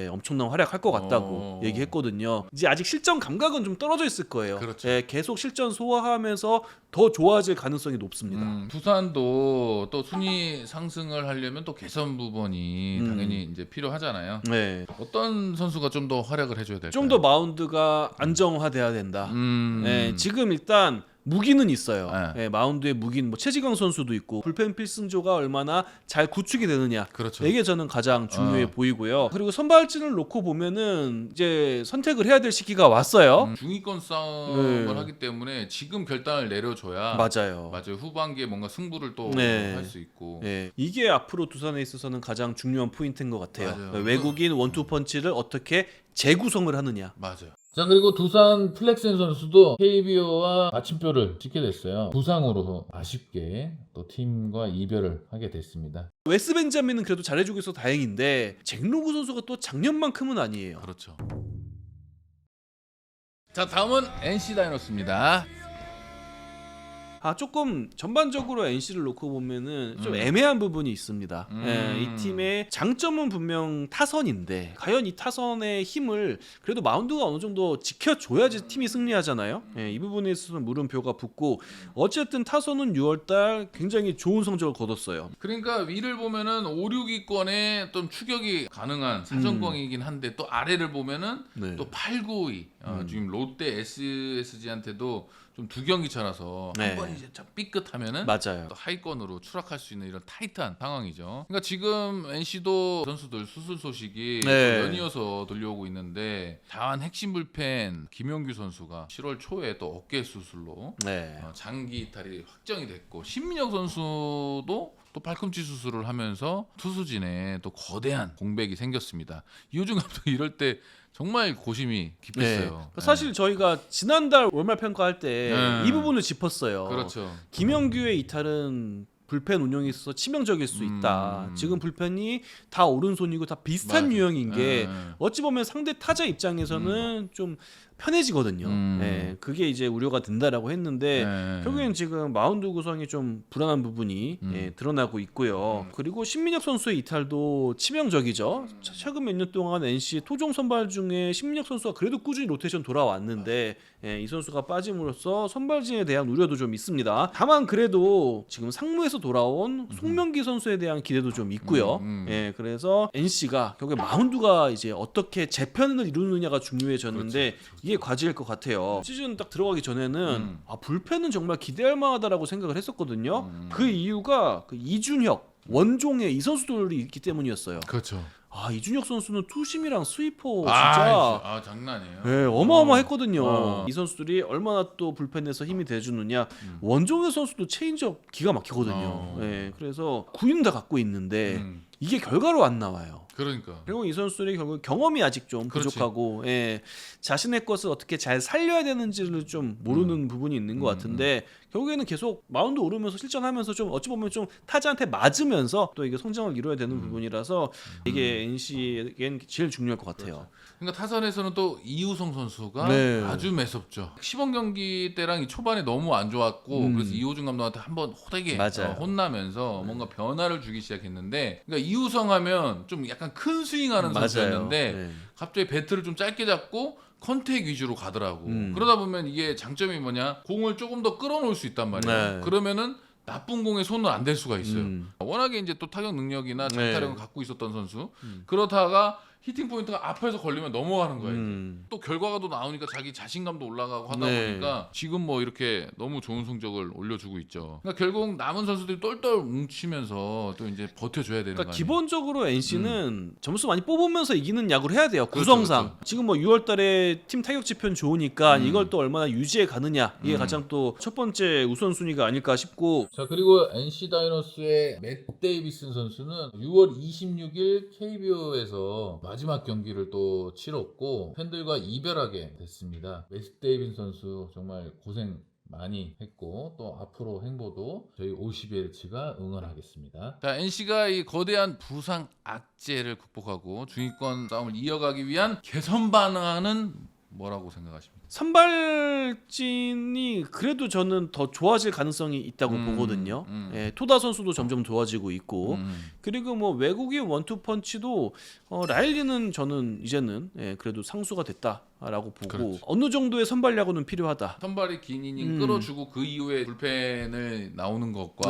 엄청난 활약할 것 같다고 얘기했거든요. 이제 아직 실전 감각은 좀 떨어져 있을 거예요. 계속 실전 소화하면서 더 좋아질 가능성이 높습니다. 두산도 또 순위 상승을 하려면 또 개선 부분이 당연히 이제 필요하잖아요. 어떤 선수가 좀 더 활약을 해줘야 될까요? 좀 더 마운드가 안정화돼야 된다. 지금 일단 무기는 있어요. 마운드에 무기는 뭐 최지강 선수도 있고 불펜 필승조가 얼마나 잘 구축이 되느냐. 이게 저는 가장 중요해 보이고요. 그리고 선발진을 놓고 보면은 이제 선택을 해야 될 시기가 왔어요. 중위권 싸움을 하기 때문에 지금 결단을 내려줘야 맞아요. 후반기에 뭔가 승부를 또 할 수 있고. 이게 앞으로 두산에 있어서는 가장 중요한 포인트인 것 같아요. 외국인 원투 펀치를 어떻게 재구성을 하느냐. 자, 그리고 두산 플렉센 선수도 KBO와 마침표를 찍게 됐어요. 부상으로 아쉽게 또 팀과 이별을 하게 됐습니다. 웨스 벤자민은 그래도 잘해주고 있어서 다행인데 잭로그 선수가 또 작년만큼은 아니에요. 자, 다음은 NC 다이노스입니다. 조금 전반적으로 NC를 놓고 보면은 좀 애매한 부분이 있습니다. 이 팀의 장점은 분명 타선인데 과연 이 타선의 힘을 그래도 마운드가 어느 정도 지켜줘야지 팀이 승리하잖아요. 이 부분에 있어서는 물음표가 붙고 어쨌든 타선은 6월달 굉장히 좋은 성적을 거뒀어요. 그러니까 위를 보면은 5, 6위권에 좀 추격이 가능한 사정권이긴 한데 또 아래를 보면은 또 8, 9, 5위 지금 롯데 SSG한테도 좀 두 경기 차라서 한 번 이제 삐끗하면은 또 하위권으로 추락할 수 있는 이런 타이트한 상황이죠. 그러니까 지금 NC도 선수들 수술 소식이 연이어서 들려오고 있는데 자완 핵심 불펜 김용규 선수가 7월 초에 또 어깨 수술로 장기 이탈이 확정이 됐고 신민혁 선수도 또 팔꿈치 수술을 하면서 투수진에 또 거대한 공백이 생겼습니다. 이호준 감독이 이럴 때 정말 고심이 깊겠어요. 사실 저희가 지난달 월말 평가할 때 이 부분을 짚었어요. 김영규의 이탈은 불펜 운영에 있어서 치명적일 수 있다. 지금 불펜이 다 오른손이고 다 비슷한 유형인 게 어찌 보면 상대 타자 입장에서는 좀 편해지거든요. 예, 그게 이제 우려가 된다라고 했는데 결국엔 지금 마운드 구성이 좀 불안한 부분이 드러나고 있고요. 그리고 신민혁 선수의 이탈도 치명적이죠. 최근 몇 년 동안 NC 토종 선발 중에 신민혁 선수가 그래도 꾸준히 로테이션 돌아왔는데 이 선수가 빠짐으로써 선발진에 대한 우려도 좀 있습니다. 다만 그래도 지금 상무에서 돌아온 송명기 선수에 대한 기대도 좀 있고요. 예, 그래서 NC가 결국에 마운드가 이제 어떻게 재편을 이루느냐가 중요해졌는데 이게 과제일 것 같아요. 시즌 딱 들어가기 전에는 불펜은 정말 기대할 만하다라고 생각을 했었거든요. 그 이유가 그 이준혁, 원종의 이 선수들이 있기 때문이었어요. 그렇죠. 이준혁 선수는 투심이랑 스위퍼 진짜 장난이에요. 네, 어마어마했거든요. 이 선수들이 얼마나 또 불펜에서 힘이 돼주느냐. 원종현 선수도 체인지업 기가 막히거든요. 네, 그래서 9인 다 갖고 있는데 이게 결과로 안 나와요. 그러니까. 그리고 이 선수들이 결국 경험이 아직 좀 부족하고 자신의 것을 어떻게 잘 살려야 되는지를 좀 모르는 부분이 있는 것 같은데 결국에는 계속 마운드 오르면서 실전하면서 좀 어찌 보면 좀 타자한테 맞으면서 또 이게 성장을 이뤄야 되는 부분이라서 이게 NC에겐 제일 중요할 것 같아요. 그렇죠. 그러니까 타선에서는 또 이우성 선수가 아주 매섭죠. 시범 경기 때랑 이 초반에 너무 안 좋았고 그래서 이호준 감독한테 한번 호되게 혼나면서 뭔가 변화를 주기 시작했는데 그러니까 이우성 하면 좀 약간 큰 스윙하는 선수였는데 갑자기 배트를 좀 짧게 잡고 컨택 위주로 가더라고. 그러다 보면 이게 장점이 뭐냐? 공을 조금 더 끌어놓을 수 있단 말이에요. 그러면은 나쁜 공에 손은 안 댈 수가 있어요. 워낙에 이제 또 타격 능력이나 장타력을 갖고 있었던 선수. 그러다가 히팅 포인트가 앞에서 걸리면 넘어가는 거예요. 또 결과가 또 나오니까 자기 자신감도 올라가고 하다 보니까 지금 뭐 이렇게 너무 좋은 성적을 올려주고 있죠. 그러니까 결국 남은 선수들이 똘똘 뭉치면서 또 이제 버텨줘야 되는 거예요. 기본적으로 NC는 점수 많이 뽑으면서 이기는 야구를 해야 돼요. 구성상. 그렇죠. 지금 뭐 6월달에 팀 타격 지표는 좋으니까 이걸 또 얼마나 유지해 가느냐 이게 가장 또 첫 번째 우선순위가 아닐까 싶고. 자, 그리고 NC 다이노스의 맷 데이비슨 선수는 6월 26일 KBO에서 마지막 경기를 또 치렀고 팬들과 이별하게 됐습니다. 맷 데이비슨 선수 정말 고생 많이 했고 또 앞으로 행보도 저희 OCBL치가 응원하겠습니다. 자, NC가 이 거대한 부상 악재를 극복하고 중위권 싸움을 이어가기 위한 개선 방안은 뭐라고 생각하십니까? 선발진이 그래도 저는 더 좋아질 가능성이 있다고 보거든요. 토다 선수도 점점 좋아지고 있고 그리고 뭐 외국인 원투펀치도 라일리는 저는 이제는 그래도 상수가 됐다라고 보고 어느 정도의 선발 야구는 필요하다. 선발이 긴 이닝 끌어주고 그 이후에 불펜을 나오는 것과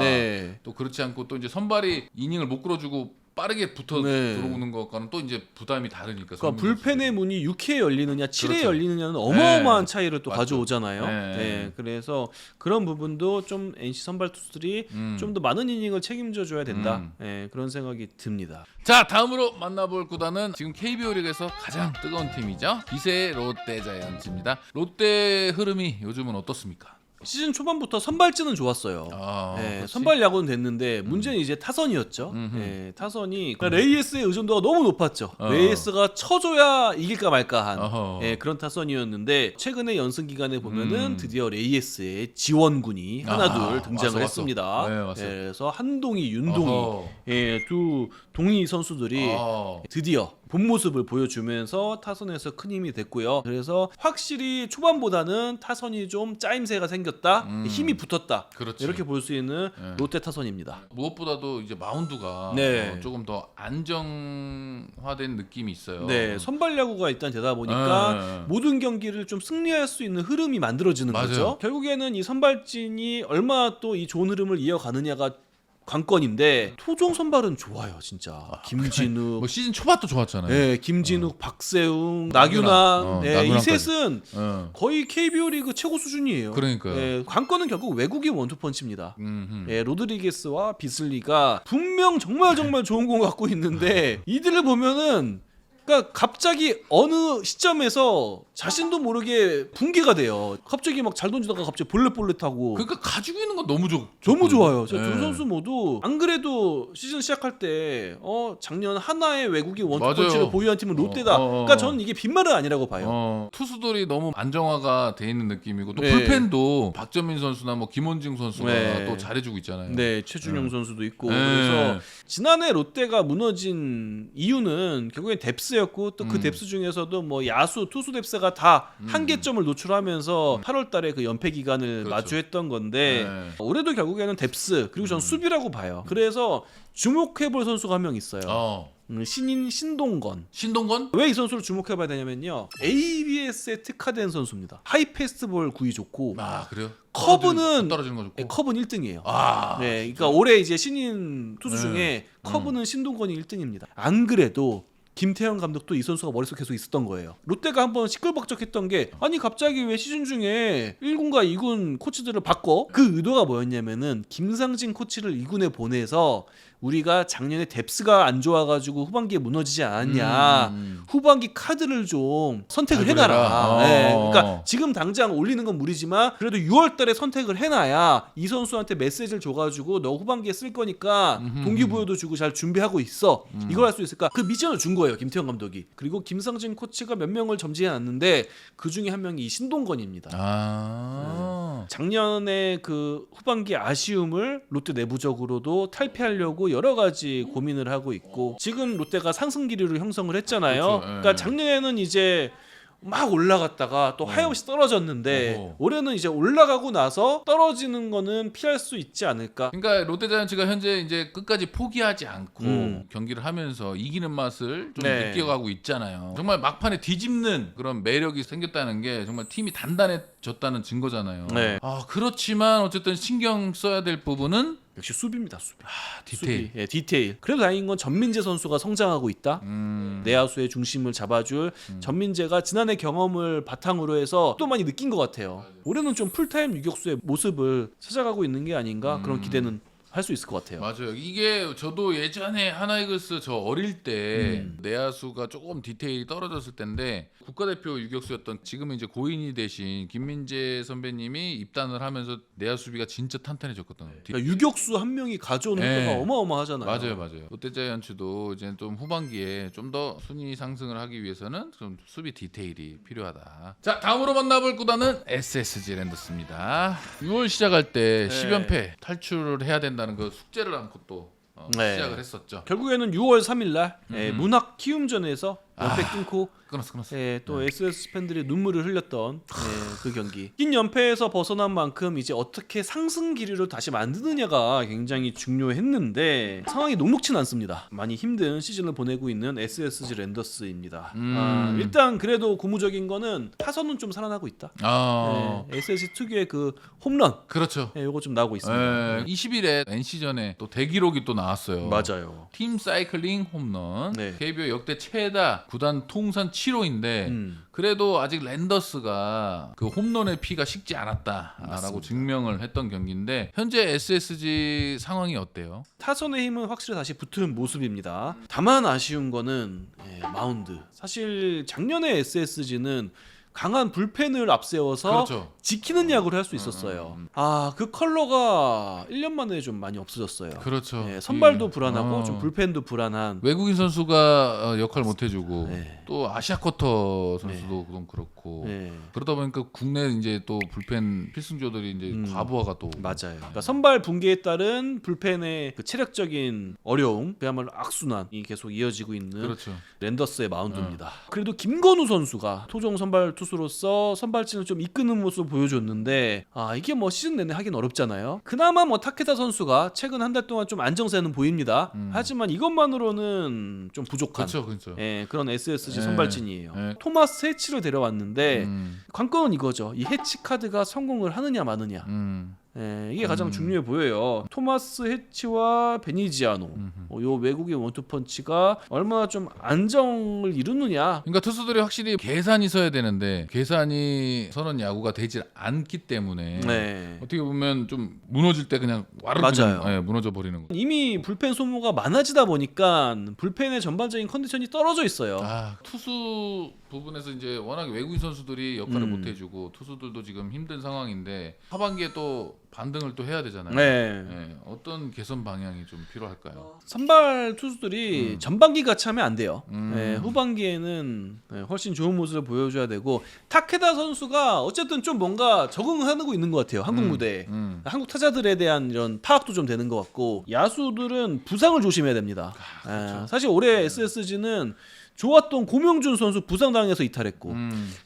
또 그렇지 않고 또 이제 선발이 이닝을 못 끌어주고 빠르게 붙어 들어오는 것과는 또 이제 부담이 다르니까. 그러니까 불펜의 문이 6회에 열리느냐 7회에 열리느냐는 어마어마한 차이를 또 가져오잖아요. 그래서 그런 부분도 좀 NC 선발 투수들이 좀 더 많은 이닝을 책임져 줘야 된다. 그런 생각이 듭니다. 자, 다음으로 만나볼 구단은 지금 KBO 리그에서 가장 뜨거운 팀이죠. 기세의 롯데 자이언츠입니다. 롯데 흐름이 요즘은 어떻습니까? 시즌 초반부터 선발진은 좋았어요. 선발 야구는 됐는데 문제는 이제 타선이었죠. 타선이 그러니까 레이에스의 의존도가 너무 높았죠. 레이에스가 쳐줘야 이길까 말까 한 그런 타선이었는데 최근에 연승 기간에 보면은 드디어 레이에스의 지원군이 하나둘 등장을 했습니다. 그래서 한동희, 윤동희 두 동희 선수들이 드디어 본 모습을 보여주면서 타선에서 큰 힘이 됐고요. 그래서 확실히 초반보다는 타선이 좀 짜임새가 생겼다, 힘이 붙었다. 이렇게 볼 수 있는 롯데 타선입니다. 무엇보다도 이제 마운드가 조금 더 안정화된 느낌이 있어요. 선발 야구가 일단 되다 보니까 모든 경기를 좀 승리할 수 있는 흐름이 만들어지는 거죠. 결국에는 이 선발진이 얼마나 또 이 좋은 흐름을 이어가느냐가 관건인데 토종 선발은 좋아요, 진짜. 김진욱, 뭐 시즌 초반도 좋았잖아요. 김진욱, 박세웅, 나균환, 이 셋은 거의 KBO 리그 최고 수준이에요. 그러니까요. 관건은 결국 외국인 원투펀치입니다. 로드리게스와 비슬리가 분명 정말 좋은 공 갖고 있는데 이들을 보면은. 그러니까 갑자기 어느 시점에서 자신도 모르게 붕괴가 돼요. 갑자기 막 잘 던지다가 갑자기 볼넷하고. 그러니까 가지고 있는 건 너무 너무 좋아요. 두 선수 모두 안 그래도 시즌 시작할 때 작년 하나의 외국인 원투펀치를 보유한 팀은 롯데다. 그러니까 저는 이게 빈말은 아니라고 봐요. 투수들이 너무 안정화가 돼 있는 느낌이고 또 불펜도 박정민 선수나 뭐 김원중 선수가 또 잘해주고 있잖아요. 최준용 선수도 있고. 그래서 지난해 롯데가 무너진 이유는 결국엔 뎁스 뎁스였고 또 그 뎁스 중에서도 뭐 야수, 투수 뎁스가 다 한계점을 노출하면서 8월달에 그 연패 기간을 그렇죠. 마주했던 건데 올해도 결국에는 뎁스 그리고 전 수비라고 봐요. 그래서 주목해볼 선수가 한 명 있어요. 신인 신동건. 신동건? 왜 이 선수를 주목해봐야 되냐면요, ABS에 특화된 선수입니다. 하이패스트볼 구위 좋고 아 그래요? 커브는 떨어지는 거 좋고. 커브는 1등이에요. 아, 네, 그러니까 올해 이제 신인 투수 중에 커브는 신동건이 1등입니다. 안 그래도 김태형 감독도 이 선수가 머릿속에 계속 있었던 거예요. 롯데가 한번 시끌벅적했던 게 아니 갑자기 왜 시즌 중에 1군과 2군 코치들을 바꿔? 그 의도가 뭐였냐면은 김상진 코치를 2군에 보내서 우리가 작년에 뎁스가 안 좋아가지고 후반기에 무너지지 않았냐, 후반기 카드를 좀 선택을 해놔라. 네, 그러니까 지금 당장 올리는 건 무리지만 그래도 6월달에 선택을 해놔야 이 선수한테 메시지를 줘가지고 너 후반기에 쓸 거니까 동기부여도 주고 잘 준비하고 있어, 이걸 할 수 있을까? 그 미션을 준 거예요 김태형 감독이. 그리고 김상진 코치가 몇 명을 점지해놨는데 그 중에 한 명이 이 신동건입니다. 작년에 그 후반기 아쉬움을 롯데 내부적으로도 탈피하려고 여러 가지 고민을 하고 있고, 지금 롯데가 상승 기류를 형성을 했잖아요. 그렇죠. 그러니까 작년에는 이제 막 올라갔다가 또 하염없이 떨어졌는데 올해는 이제 올라가고 나서 떨어지는 거는 피할 수 있지 않을까. 그러니까 롯데자이언츠가 현재 이제 끝까지 포기하지 않고 경기를 하면서 이기는 맛을 좀 네. 느껴가고 있잖아요. 정말 막판에 뒤집는 그런 매력이 생겼다는 게 정말 팀이 단단해졌다는 증거잖아요. 네. 아 그렇지만 어쨌든 신경 써야 될 부분은 역시 수비입니다. 수비. 디테일. 수비. 예, 디테일. 그래도 다행인 건 전민재 선수가 성장하고 있다. 내야수의 중심을 잡아줄 전민재가 지난해 경험을 바탕으로 해서 또 많이 느낀 것 같아요. 올해는 좀 풀타임 유격수의 모습을 찾아가고 있는 게 아닌가, 그런 기대는 할 수 있을 것 같아요. 맞아요. 이게 저도 예전에 하나이글스 저 어릴 때 내야수가 조금 디테일이 떨어졌을 때인데 국가대표 유격수였던 지금은 이제 고인이 되신 김민재 선배님이 입단을 하면서 내야수 수비가 진짜 탄탄해졌거든요. 그러니까 유격수 한 명이 가져오는 네. 효과가 어마어마하잖아요. 맞아요. 롯데자이언츠도 이제 좀 후반기에 좀 더 순위 상승을 하기 위해서는 좀 수비 디테일이 필요하다. 자, 다음으로 만나볼 구단은 SSG 랜더스입니다. 6월 시작할 때 10연패 탈출을 해야 된다는 그 숙제를 안고 또 시작을 했었죠. 결국에는 6월 3일날 문학 키움전에서 연패 끊고 끊었어. 또 SS 팬들이 눈물을 흘렸던 그 경기. 긴 연패에서 벗어난 만큼 이제 어떻게 상승 기류를 다시 만드느냐가 굉장히 중요했는데 상황이 녹록진 않습니다. 많이 힘든 시즌을 보내고 있는 SSG 랜더스입니다. 일단 그래도 고무적인 거는 타선은 좀 살아나고 있다. SSG 특유의 그 홈런, 그렇죠. 요거 좀 나오고 있습니다. 20일에 NC전에 또 대기록이 또 나왔어요. 맞아요. 팀 사이클링 홈런. 네. KBO 역대 최다 구단 통산 7호인데 그래도 아직 랜더스가 그 홈런의 피가 식지 않았다라고 맞습니다. 증명을 했던 경기인데 현재 SSG 상황이 어때요? 타선의 힘은 확실히 다시 붙은 모습입니다. 다만 아쉬운 거는 마운드. 사실 작년에 SSG는 강한 불펜을 앞세워서 그렇죠. 지키는 야구를 할 수 있었어요. 그 컬러가 1년 만에 좀 많이 없어졌어요. 그렇죠. 선발도 불안하고 좀 불펜도 불안한. 외국인 선수가 역할 못 해주고 네. 또 아시아 쿼터 선수도 좀 그렇고 그러다 보니까 국내 이제 또 불펜 필승조들이 이제 과부하가 또 맞아요. 그러니까 선발 붕괴에 따른 불펜의 그 체력적인 어려움, 그야말로 악순환이 계속 이어지고 있는 그렇죠. 랜더스의 마운드입니다. 그래도 김건우 선수가 토종 선발 투수로서 선발진을 좀 이끄는 모습을 보여줬는데 이게 뭐 시즌 내내 하긴 어렵잖아요. 그나마 뭐 타케다 선수가 최근 한 달 동안 좀 안정세는 보입니다. 하지만 이것만으로는 좀 부족한 그렇죠. 그런 SSG 선발진이에요. 토마스 해치를 데려왔는데 관건은 이거죠. 이 해치 카드가 성공을 하느냐 마느냐. 이게 가장 중요해 보여요. 토마스 해치와 베니지아노 요 외국인 원투펀치가 얼마나 좀 안정을 이루느냐. 그러니까 투수들이 확실히 계산이 서야 되는데 계산이 서는 야구가 되질 않기 때문에 어떻게 보면 좀 무너질 때 그냥 와르르 맞아요. 무너져 버리는 거. 이미 불펜 소모가 많아지다 보니까 불펜의 전반적인 컨디션이 떨어져 있어요. 투수 부분에서 이제 워낙 외국인 선수들이 역할을 못 해주고 투수들도 지금 힘든 상황인데 하반기에 또 반등을 또 해야 되잖아요. 네. 네, 어떤 개선 방향이 좀 필요할까요? 선발 투수들이 전반기 같이 하면 안 돼요. 네, 후반기에는 훨씬 좋은 모습을 보여줘야 되고 타케다 선수가 어쨌든 좀 뭔가 적응하고 있는 것 같아요. 한국 무대에. 한국 타자들에 대한 이런 파악도 좀 되는 것 같고 야수들은 부상을 조심해야 됩니다. 그렇죠. 사실 올해 SSG는 좋았던 고명준 선수 부상당해서 이탈했고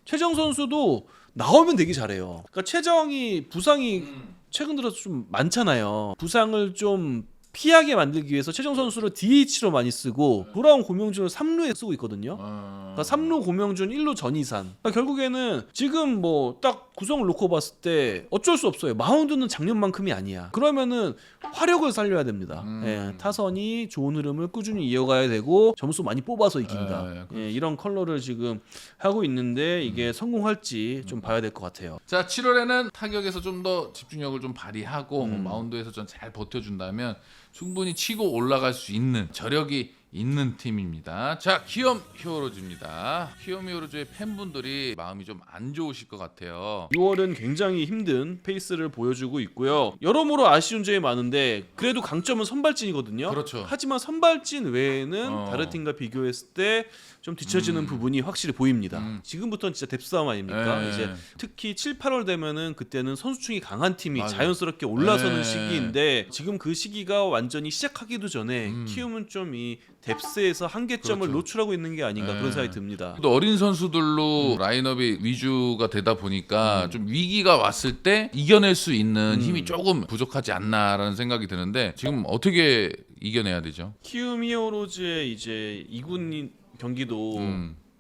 최정 선수도 나오면 되게 잘해요. 그러니까 최정이 부상이 최근 들어서 좀 많잖아요. 부상을 좀 피하게 만들기 위해서 최정 선수를 DH로 많이 쓰고 돌아온 고명준을 3루에 쓰고 있거든요. 그러니까 3루 고명준 1루 전이산. 그러니까 결국에는 지금 뭐 딱 구성을 놓고 봤을 때 어쩔 수 없어요. 마운드는 작년만큼이 아니야. 그러면은 화력을 살려야 됩니다. 예, 타선이 좋은 흐름을 꾸준히 이어가야 되고 점수 많이 뽑아서 이긴다. 예, 이런 컬러를 지금 하고 있는데 이게 성공할지 좀 봐야 될 것 같아요. 자, 7월에는 타격에서 좀 더 집중력을 좀 발휘하고 마운드에서 좀 잘 버텨준다면 충분히 치고 올라갈 수 있는 저력이 있는 팀입니다. 자, 키움 히어로즈입니다. 키움 히어로즈의 팬분들이 마음이 좀 안 좋으실 것 같아요. 6월은 굉장히 힘든 페이스를 보여주고 있고요. 여러모로 아쉬운 점이 많은데 그래도 강점은 선발진이거든요. 그렇죠. 하지만 선발진 외에는 다른 팀과 비교했을 때 좀 뒤처지는 부분이 확실히 보입니다. 지금부터는 진짜 뎁스싸움 아닙니까? 네. 이제 특히 7, 8월 되면은 그때는 선수층이 강한 팀이 맞아요. 자연스럽게 올라서는 네. 시기인데 지금 그 시기가 완전히 시작하기도 전에 키움은 좀 이 뎁스에서 한계점을 그렇죠. 노출하고 있는 게 아닌가 네. 그런 생각이 듭니다. 또 어린 선수들로 라인업이 위주가 되다 보니까 좀 위기가 왔을 때 이겨낼 수 있는 힘이 조금 부족하지 않나라는 생각이 드는데 지금 어떻게 이겨내야 되죠? 키움 히어로즈의 이제 2군 경기도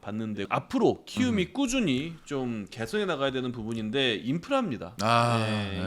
봤는데 앞으로 키움이 꾸준히 좀 개선해 나가야 되는 부분인데 인프라입니다.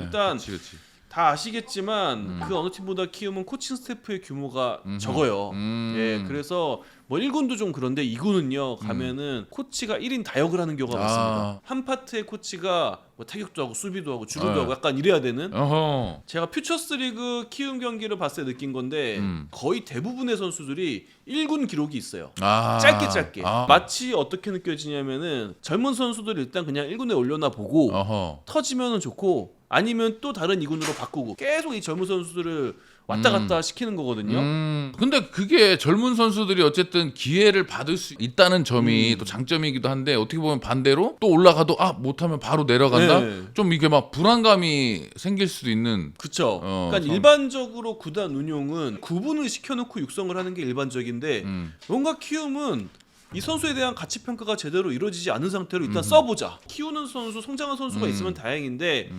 일단 그치. 다 아시겠지만 그 어느 팀보다 키움은 코칭 스태프의 규모가 적어요. 예, 그래서 뭐 1군도 좀 그런데 2군은요 가면은 코치가 1인 다역을 하는 경우가 많습니다. 한 파트의 코치가 뭐 타격도 하고 수비도 하고 주루도 하고 약간 이래야 되는. 어허. 제가 퓨처스리그 키움 경기를 봤을 때 느낀 건데 거의 대부분의 선수들이 1군 기록이 있어요. 짧게 마치 어떻게 느껴지냐면은 젊은 선수들 일단 그냥 1군에 올려놔 보고 어허. 터지면은 좋고 아니면 또 다른 2군으로 바꾸고 계속 이 젊은 선수들을 왔다 갔다 시키는 거거든요. 근데 그게 젊은 선수들이 어쨌든 기회를 받을 수 있다는 점이 또 장점이기도 한데 어떻게 보면 반대로 또 올라가도 못하면 바로 내려간다. 네. 좀 이게 막 불안감이 생길 수도 있는. 그렇죠. 그러니까 일반적으로 구단 운용은 구분을 시켜놓고 육성을 하는 게 일반적인데 뭔가 키움은 이 선수에 대한 가치 평가가 제대로 이루어지지 않은 상태로 일단 써보자. 키우는 선수, 성장한 선수가 있으면 다행인데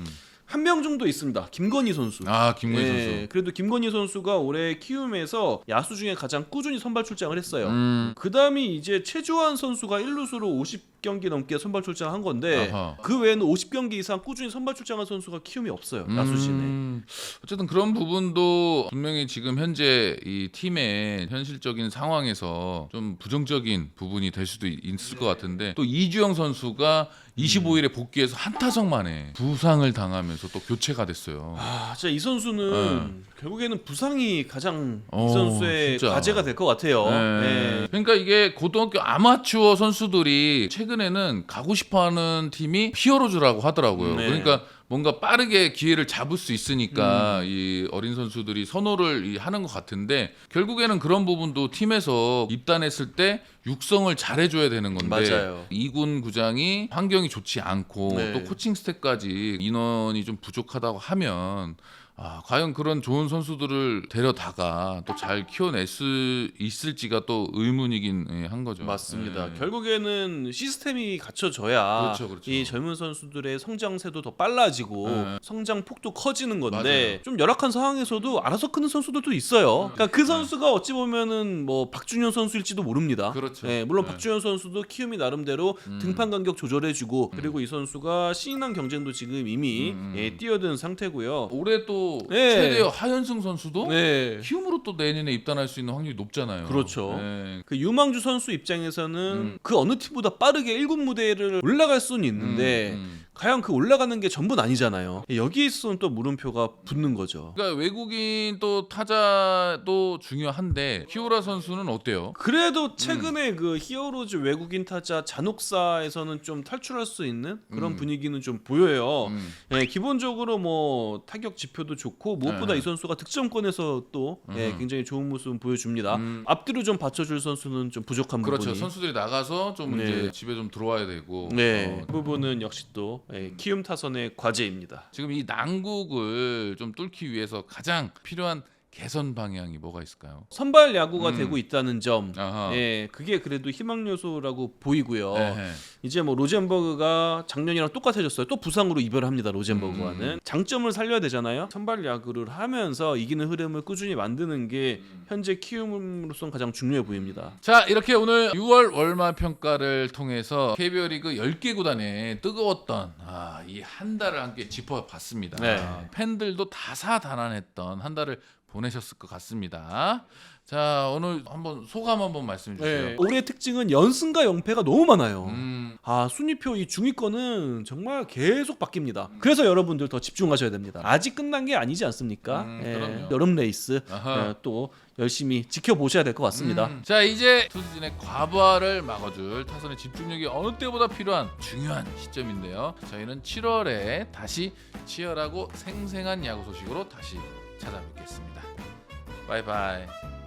한 명 정도 있습니다. 김건희 선수. 김건희 선수. 그래도 김건희 선수가 올해 키움에서 야수 중에 가장 꾸준히 선발 출장을 했어요. 그 다음이 이제 최주환 선수가 1루수로 50경기 넘게 선발 출장한 건데 아하. 그 외에는 50경기 이상 꾸준히 선발 출장한 선수가 키움이 없어요. 야수진에. 어쨌든 그런 부분도 분명히 지금 현재 이 팀의 현실적인 상황에서 좀 부정적인 부분이 될 수도 있을 것 같은데 또 이주영 선수가 25일에 복귀해서 한 타석 만에 부상을 당하면서 또 교체가 됐어요. 진짜 이 선수는 결국에는 부상이 가장 이 선수의 진짜. 과제가 될 것 같아요. 네. 그러니까 이게 고등학교 아마추어 선수들이 최근에는 가고 싶어하는 팀이 히어로즈라고 하더라고요. 네. 그러니까 뭔가 빠르게 기회를 잡을 수 있으니까 이 어린 선수들이 선호를 하는 것 같은데 결국에는 그런 부분도 팀에서 입단했을 때 육성을 잘해줘야 되는 건데 맞아요. 2군 구장이 환경이 좋지 않고 네. 또 코칭 스태프까지 인원이 좀 부족하다고 하면 과연 그런 좋은 선수들을 데려다가 또 잘 키워낼 수 있을지가 또 의문이긴 한 거죠. 맞습니다. 결국에는 시스템이 갖춰져야 그렇죠. 이 젊은 선수들의 성장세도 더 빨라지고 성장 폭도 커지는 건데 맞아요. 좀 열악한 상황에서도 알아서 크는 선수들도 있어요. 그러니까 그 선수가 어찌 보면은 뭐 박준현 선수일지도 모릅니다. 그렇죠. 물론 박준현 선수도 키움이 나름대로 등판 간격 조절해주고 그리고 이 선수가 신인왕 경쟁도 지금 이미 뛰어든 상태고요. 올해 또 네. 최대 하현승 선수도 네. 키움으로 또 내년에 입단할 수 있는 확률이 높잖아요. 그렇죠. 네. 그 유망주 선수 입장에서는 그 어느 팀보다 빠르게 1군 무대를 올라갈 수는 있는데 과연 그 올라가는 게 전부는 아니잖아요. 여기에 있어서는 또 물음표가 붙는 거죠. 그러니까 외국인 또 타자도 중요한데 키우라 선수는 어때요? 그래도 최근에 그 히어로즈 외국인 타자 잔혹사에서는 좀 탈출할 수 있는 그런 분위기는 좀 보여요. 예, 기본적으로 뭐 타격 지표도 좋고 무엇보다 이 선수가 득점권에서 또 굉장히 좋은 모습을 보여줍니다. 앞뒤로 좀 받쳐줄 선수는 좀 부족한 그렇죠. 부분이. 선수들이 나가서 좀 네. 이제 집에 좀 들어와야 되고. 네, 그 부분은 역시 또 키움 타선의 과제입니다. 지금 이 난국을 좀 뚫기 위해서 가장 필요한 개선 방향이 뭐가 있을까요? 선발 야구가 되고 있다는 점, 아하. 예, 그게 그래도 희망 요소라고 보이고요. 에헤. 이제 뭐 로젠버그가 작년이랑 똑같아졌어요. 또 부상으로 이별합니다. 로젠버그와는 장점을 살려야 되잖아요. 선발 야구를 하면서 이기는 흐름을 꾸준히 만드는 게 현재 키움으로서는 가장 중요해 보입니다. 자, 이렇게 오늘 6월 월말 평가를 통해서 KBO 리그 10개 구단의 뜨거웠던 이 한 달을 함께 짚어봤습니다. 네. 팬들도 다사다난했던 한 달을 보내셨을 것 같습니다. 자, 오늘 한번 소감 한번 말씀해 주세요. 네. 올해 특징은 연승과 연패가 너무 많아요. 음, 순위표 이 중위권은 정말 계속 바뀝니다. 그래서 여러분들 더 집중하셔야 됩니다. 아직 끝난 게 아니지 않습니까? 그럼요. 여름 레이스 아하. 또 열심히 지켜보셔야 될 것 같습니다. 자, 이제 투수진의 과부하를 막아줄 타선의 집중력이 어느 때보다 필요한 중요한 시점인데요. 저희는 7월에 다시 치열하고 생생한 야구 소식으로 다시 찾아뵙겠습니다. 바이바이.